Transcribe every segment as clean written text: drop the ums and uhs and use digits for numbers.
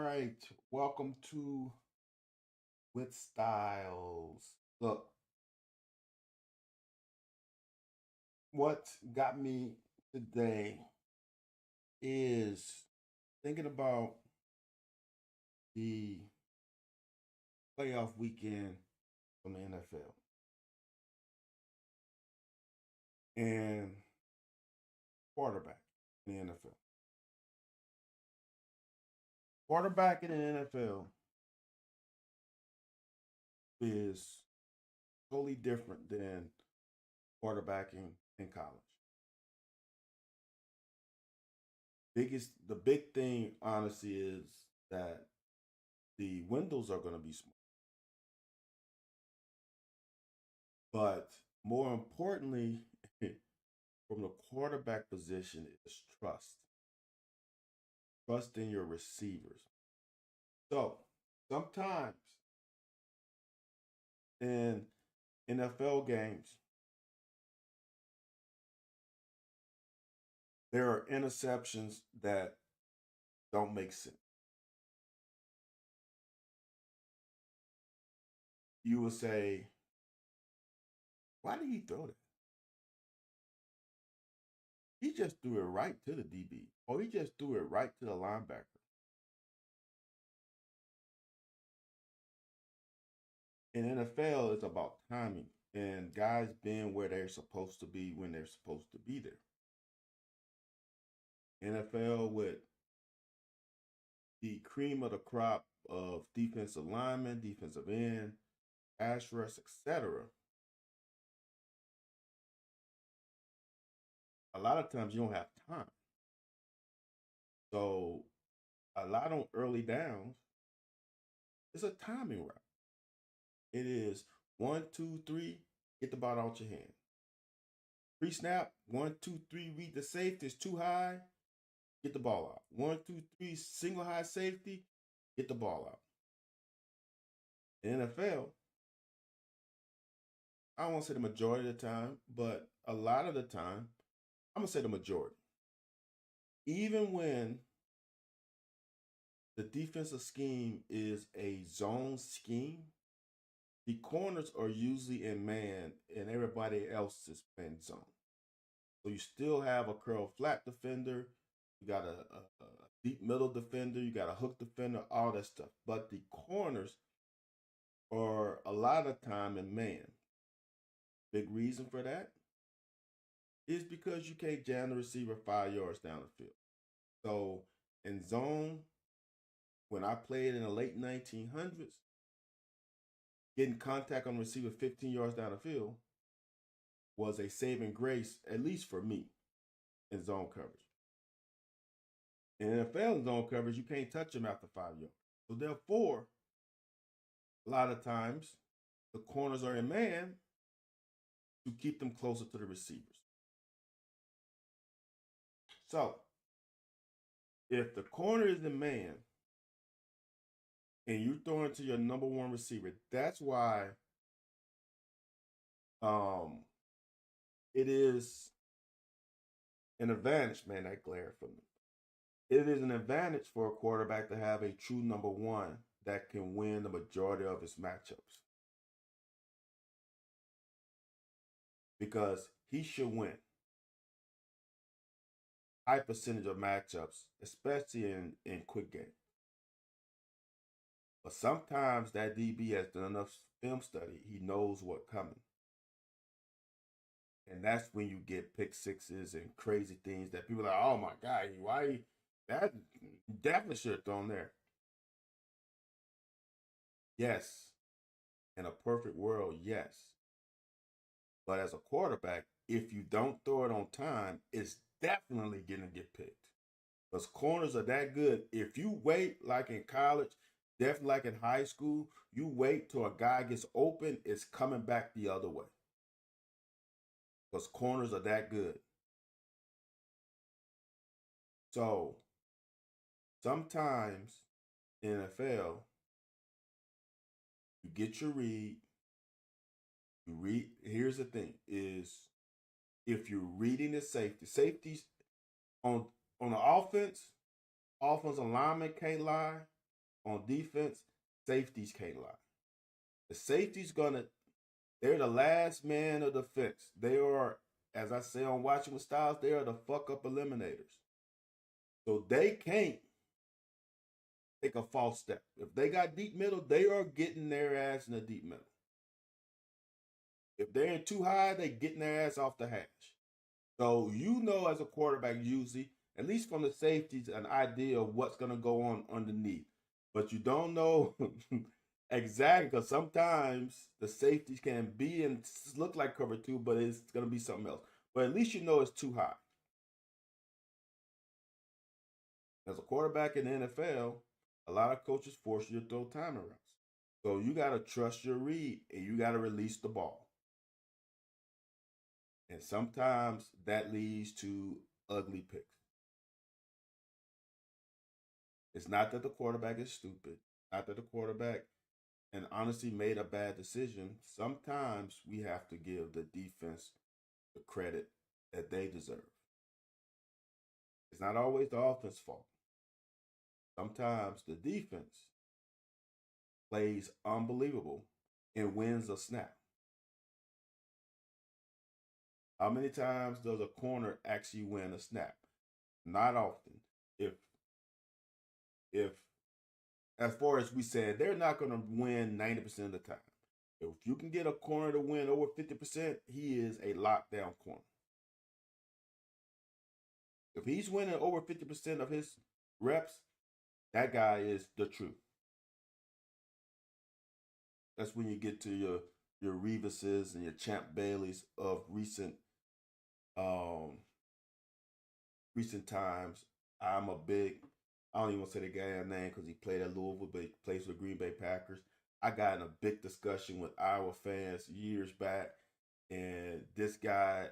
right, welcome to With Styles. Look, what got me today is thinking about the playoff weekend from the NFL and quarterback in the NFL. Quarterback in the NFL is totally different than quarterbacking in college. The big thing, honestly, is that the windows are going to be small. But more importantly, from the quarterback position is trust. Trust in your receivers. So sometimes in NFL games, there are interceptions that don't make sense. You would say, why did he throw that? He just threw it right to the DB, or he just threw it right to the linebacker. In NFL, it's about timing and guys being where they're supposed to be when they're supposed to be there. NFL with the cream of the crop of defensive linemen, defensive end, pass rush, etc. A lot of times you don't have time. So a lot on early downs, it's a timing route. It is 1, 2, 3, get the ball out your hand. Pre-snap, 1, 2, 3, read the safety, it's too high, get the ball out. 1, 2, 3, single high safety, get the ball out. In NFL, I don't want to say the majority of the time, but a lot of the time, I'm gonna say the majority. Even when the defensive scheme is a zone scheme, the corners are usually in man and everybody else is playing zone. So you still have a curl flat defender, you got a deep middle defender, you got a hook defender, all that stuff. But the corners are a lot of time in man. Big reason for that is because you can't jam the receiver 5 yards down the field. So in zone, when I played in the late 1900s, getting contact on the receiver 15 yards down the field was a saving grace, at least for me, in zone coverage. In NFL zone coverage, you can't touch them after 5 yards. So therefore, a lot of times, the corners are in man to keep them closer to the receivers. So if the corner is in man and you throw it to your number one receiver, that's why it is an advantage, man, that glare from them. It is an advantage for a quarterback to have a true number one that can win the majority of his matchups. Because he should win high percentage of matchups, especially in quick game. But sometimes that DB has done enough film study, he knows what's coming. And that's when you get pick sixes and crazy things that people are like, oh my God, why that definitely should have thrown there. Yes. In a perfect world, yes. But as a quarterback, if you don't throw it on time, it's definitely going to get picked. Because corners are that good. If you wait, like in college, definitely like in high school, you wait till a guy gets open, it's coming back the other way. Because corners are that good. So sometimes in NFL, you get your read. You read. Here's the thing: is if you're reading the safeties on the offense, offensive lineman can't lie. on defense, safeties can't lie. The safety's they're the last man of defense. They are, as I say on Watching with Styles, they are the fuck up eliminators. So they can't take a false step. If they got deep middle, they are getting their ass in the deep middle. If they're in too high, they getting their ass off the hash. So you know as a quarterback usually, at least from the safeties, an idea of what's going to go on underneath. But you don't know exactly, because sometimes the safeties can be and look like cover two, but it's going to be something else. But at least you know it's too high. As a quarterback in the NFL, a lot of coaches force you to throw timing routes. So you got to trust your read and you got to release the ball. And sometimes that leads to ugly picks. It's not that the quarterback is stupid, not that the quarterback and honestly made a bad decision. Sometimes we have to give the defense the credit that they deserve. It's not always the offense's fault. Sometimes the defense plays unbelievable and wins a snap. How many times does a corner actually win a snap? Not often. If as far as we said, they're not going to win 90% of the time. If you can get a corner to win over 50%, he is a lockdown corner. If he's winning over 50% of his reps, that guy is the truth. That's when you get to your Revises and your Champ Baileys of recent times. I don't even want to say the guy's name because he played at Louisville, but he plays for the Green Bay Packers. I got in a big discussion with Iowa fans years back, and this guy,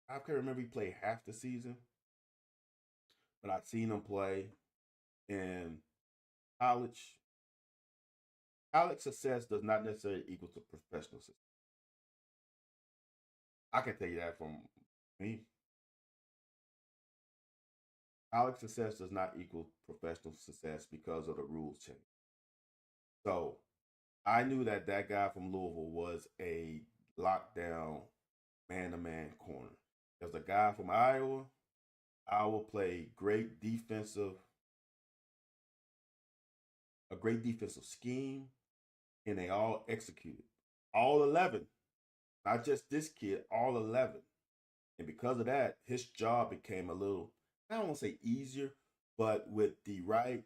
I can't remember he played half the season, but I've seen him play in college. College success does not necessarily equal to professional success. I can tell you that from me. College success does not equal professional success because of the rules change. So I knew that guy from Louisville was a lockdown man-to-man corner. There's a guy from Iowa. Iowa played a great defensive scheme, and they all executed. All 11. Not just this kid, all 11. And because of that, his job became a little, I don't want to say easier, but with the right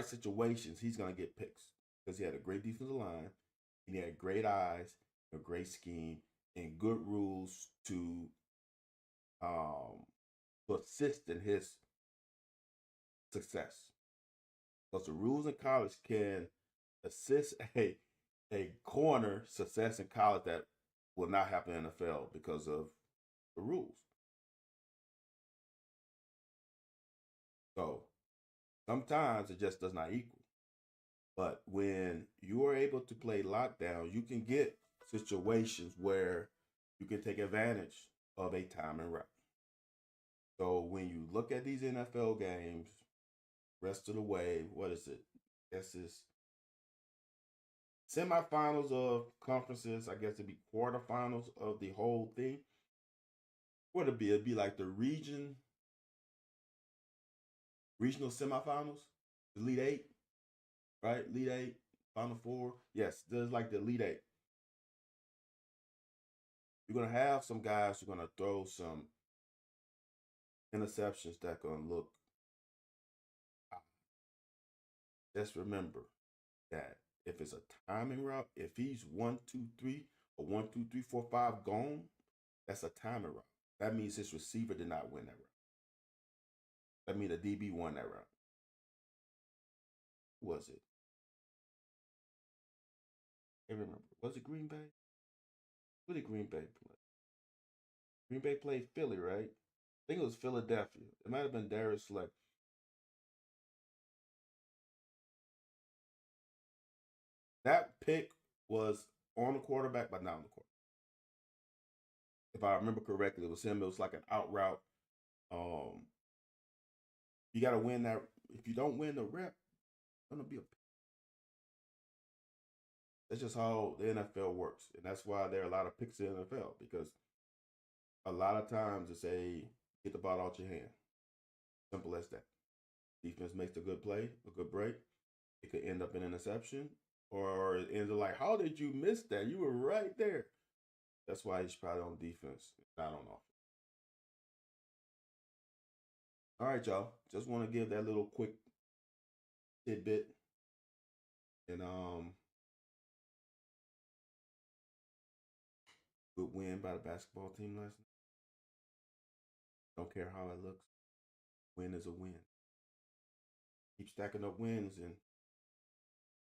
situations, he's going to get picks because he had a great defensive line, and he had great eyes, a great scheme, and good rules to assist in his success. Because the rules in college can assist a corner success in college that will not happen in the NFL because of the rules. So sometimes it just does not equal. But when you are able to play lockdown, you can get situations where you can take advantage of a timing route. So when you look at these NFL games, rest of the way, what is it? I guess it's semifinals of conferences. I guess it'd be quarterfinals of the whole thing. What it'd be? It'd be like the regional semifinals, the Elite Eight, right? Elite Eight, Final Four. Yes, there's like the Elite Eight. You're gonna have some guys who are gonna throw some interceptions that gonna look. Just remember that if it's a timing route, if he's 1-2-3 or 1-2-3-4-5 gone, that's a timing route. That means his receiver did not win that route. That means the DB won that route. Who was it? I remember. Was it Green Bay? Who did Green Bay play? Green Bay played Philly, right? I think it was Philadelphia. It might have been Darius Slay. That pick was on the quarterback, but not on the quarterback. If I remember correctly, it was him. It was like an out route. You got to win that. If you don't win the rep, it's gonna be a. That's just how the NFL works, and that's why there are a lot of picks in the NFL because a lot of times it's a get the ball out your hand. Simple as that. Defense makes a good play, a good break. It could end up in an interception, or it ends up like, how did you miss that? You were right there. That's why he's probably on defense, not on offense. All right, y'all. Just want to give that little quick tidbit, and good win by the basketball team last night. Don't care how it looks. Win is a win. Keep stacking up wins, and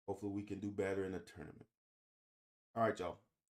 hopefully we can do better in the tournament. All right, y'all.